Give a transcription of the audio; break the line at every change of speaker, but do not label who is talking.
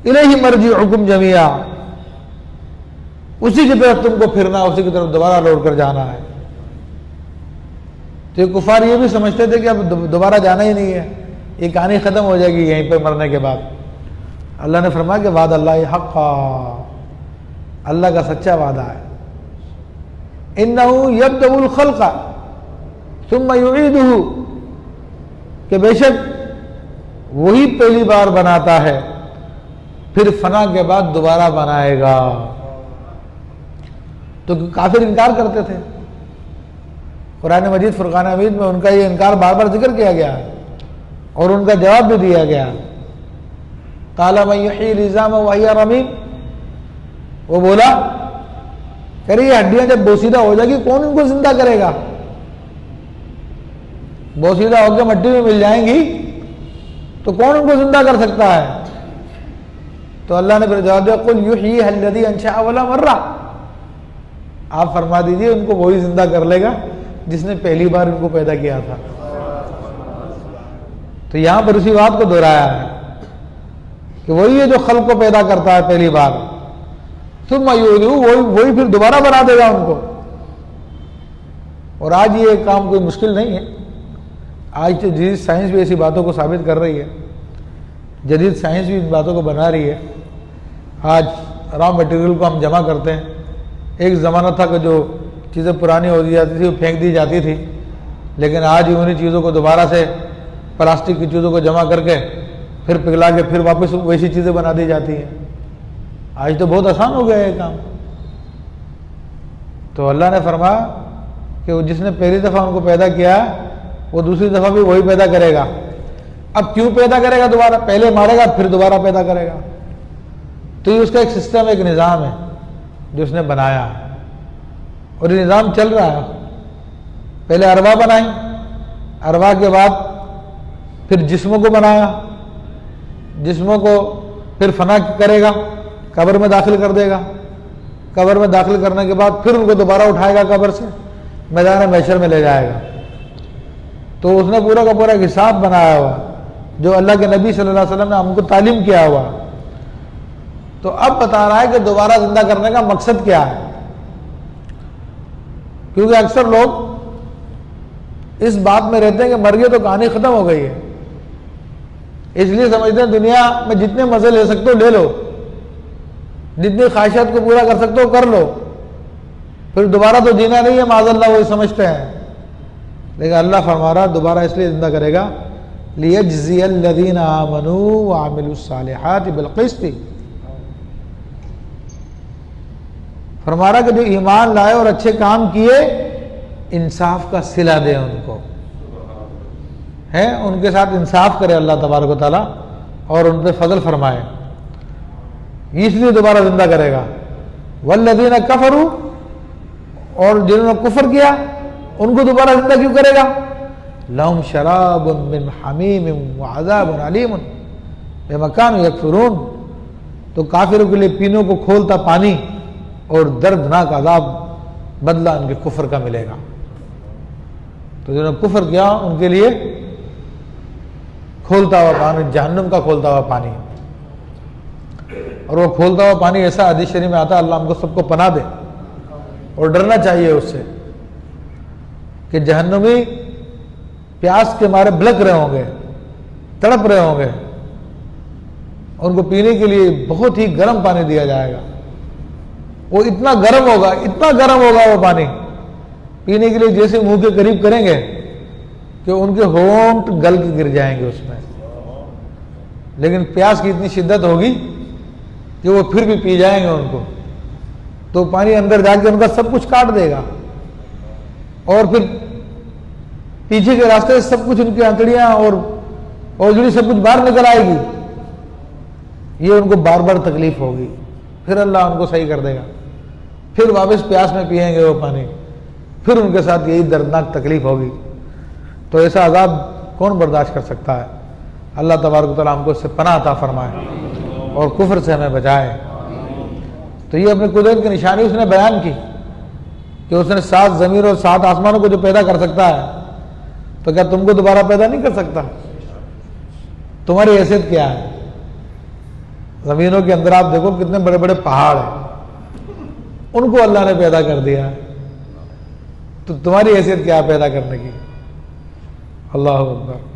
الیہ مرجعکم جمیعا، اسی کی طرف تم کو پھرنا، اسی کی طرف دوبارہ لوٹ کر جانا ہے۔ تو یہ کفار یہ بھی سمجھتے تھے کہ اب دوبارہ جانا ہی نہیں ہے، یہ کہانی ختم ہو جائے گی یہیں پہ مرنے کے بعد۔ اللہ نے فرمایا کہ وعد اللہ حقا، اللہ کا سچا وعدہ ہے۔ انہ یبدأ الخلق ثم یعیدہ، کہ بے شک وہی پہلی بار بناتا ہے پھر فنا کے بعد دوبارہ بنائے گا۔ تو کافر انکار کرتے تھے، قرآن مجید فرقان حمید میں ان کا یہ انکار بار بار ذکر کیا گیا ہے اور ان کا جواب بھی دیا گیا۔ قال من یحیی العظام وہی رمیم، وہ بولا کہ یہ ہڈیاں جب بوسیدہ ہو جائے گی کون ان کو زندہ کرے گا؟ بوسیدہ ہو کے مٹی میں مل جائیں گی تو کون ان کو زندہ کر سکتا ہے؟ تو اللہ نے پھر جواب دیا قل یحییھا الذی انشأ اول مرہ، آپ فرما دیجئے ان کو وہی زندہ کر لے گا جس نے پہلی بار ان کو پیدا کیا تھا۔ تو یہاں پر اسی بات کو دہرایا ہے کہ وہی ہے جو خلق کو پیدا کرتا ہے پہلی بار، ثم یعیدہ، وہی پھر دوبارہ بنا دے گا ان کو۔ اور آج یہ کام کوئی مشکل نہیں ہے، آج تو جدید سائنس بھی ایسی باتوں کو ثابت کر رہی ہے، جدید سائنس بھی ان باتوں کو بنا رہی ہے۔ آج را مٹیریل کو ہم جمع کرتے ہیں، ایک زمانہ تھا کہ جو چیزیں پرانی ہو جاتی تھی وہ پھینک دی جاتی تھی، لیکن آج انہیں چیزوں کو دوبارہ سے پلاسٹک کی چیزوں کو جمع کر کے پھر پگھلا کے پھر واپس ویسی چیزیں بنا دی جاتی ہیں۔ آج تو بہت آسان ہو گیا ہے یہ کام۔ تو اللہ نے فرمایا کہ وہ جس نے پہلی دفعہ ان کو پیدا کیا وہ دوسری دفعہ بھی وہی پیدا کرے گا۔ اب کیوں پیدا کرے گا دوبارہ؟ پہلے مارے گا پھر دوبارہ پیدا کرے گا۔ تو یہ اس کا ایک سسٹم، ایک نظام ہے جو اس نے بنایا ہے، اور یہ نظام چل رہا ہے۔ پہلے ارواح بنائیں، ارواح کے بعد پھر جسموں کو بنایا، جسموں کو پھر فنا کرے گا، قبر میں داخل کر دے گا، قبر میں داخل کرنے کے بعد پھر ان کو دوبارہ اٹھائے گا قبر سے، میدان محشر میں لے جائے گا۔ تو اس نے پورا کا پورا حساب بنایا ہوا جو اللہ کے نبی صلی اللہ علیہ وسلم نے ہم کو تعلیم کیا ہوا۔ تو اب بتا رہا ہے کہ دوبارہ زندہ کرنے کا مقصد کیا ہے، کیونکہ اکثر لوگ اس بات میں رہتے ہیں کہ مر گئے تو کہانی ختم ہو گئی ہے، اس لیے سمجھتے ہیں دنیا میں جتنے مزے لے سکتے ہو لے لو، جتنی خواہشات کو پورا کر سکتے ہو کر لو، پھر دوبارہ تو جینا نہیں ہے، معاذ اللہ وہی سمجھتے ہیں۔ لیکن اللہ فرما رہا دوبارہ اس لیے زندہ کرے گا لِيَجْزِيَ الَّذِينَ آمَنُوا وَعَمِلُوا الصَّالِحَاتِ بِالْقِسْطِ، فرما رہا کہ جو ایمان لائے اور اچھے کام کیے انصاف کا صلہ دے ان کو، ہے ان کے ساتھ انصاف کرے اللہ تبارک و تعالیٰ اور ان پہ فضل فرمائے، اس لیے دوبارہ زندہ کرے گا۔ وَالَّذِينَ كَفَرُوا، اور جنہوں نے کفر کیا ان کو دوبارہ زندہ کیوں کرے گا؟ لَهُمْ شَرَابٌ مِّنْ حَمِيمٍ وَعَذَابٌ عَلِيمٌ بِمَا كَانُوا يَكْفُرُونَ، تو کافروں کے لیے پینوں کو کھولتا پانی اور دردناک عذاب بدلہ ان کے کفر کا ملے گا۔ تو جنہوں نے کفر کیا ان کے لیے کھولتا ہوا پانی، جہنم کا کھولتا ہوا پانی، اور وہ کھولتا ہوا پانی ایسا حدیث شریف میں آتا ہے، اللہ ہم کو سب کو پناہ دے، اور ڈرنا چاہیے اس سے کہ جہنمی پیاس کے مارے بلک رہے ہوں گے، تڑپ رہے ہوں گے، ان کو پینے کے لیے بہت ہی گرم پانی دیا جائے گا، وہ اتنا گرم ہوگا، اتنا گرم ہوگا وہ پانی پینے کے لیے جیسے منہ کے قریب کریں گے کہ ان کے ہونٹ گل کے گر جائیں گے اس میں، لیکن پیاس کی اتنی شدت ہوگی کہ وہ پھر بھی پی جائیں گے ان کو، تو پانی اندر جا کے ان کا سب کچھ کاٹ دے گا، اور پھر پیچھے کے راستے سے سب کچھ ان کی آنتڑیاں اور اوجڑی سب کچھ باہر نکل آئے گی، یہ ان کو بار بار تکلیف ہوگی، پھر اللہ ان کو صحیح کر دے گا، پھر واپس پیاس میں پیئیں گے وہ پانی، پھر ان کے ساتھ یہی دردناک تکلیف ہوگی۔ تو ایسا عذاب کون برداشت کر سکتا ہے؟ اللہ تبارک و تعالیٰ ہم کو اس سے پناہ عطا فرمائے اور کفر سے ہمیں بچائے۔ تو یہ اپنی قدرت کی نشانی اس نے بیان کی کہ اس نے 7 زمین اور 7 آسمانوں کو جو پیدا کر سکتا ہے، تو کیا تم کو دوبارہ پیدا نہیں کر سکتا؟ تمہاری حیثیت کیا ہے؟ زمینوں کے اندر آپ دیکھو کتنے بڑے بڑے پہاڑ ہیں، ان کو اللہ نے پیدا کر دیا، تو تمہاری حیثیت کیا پیدا کرنے کی؟ اللہ اکبر۔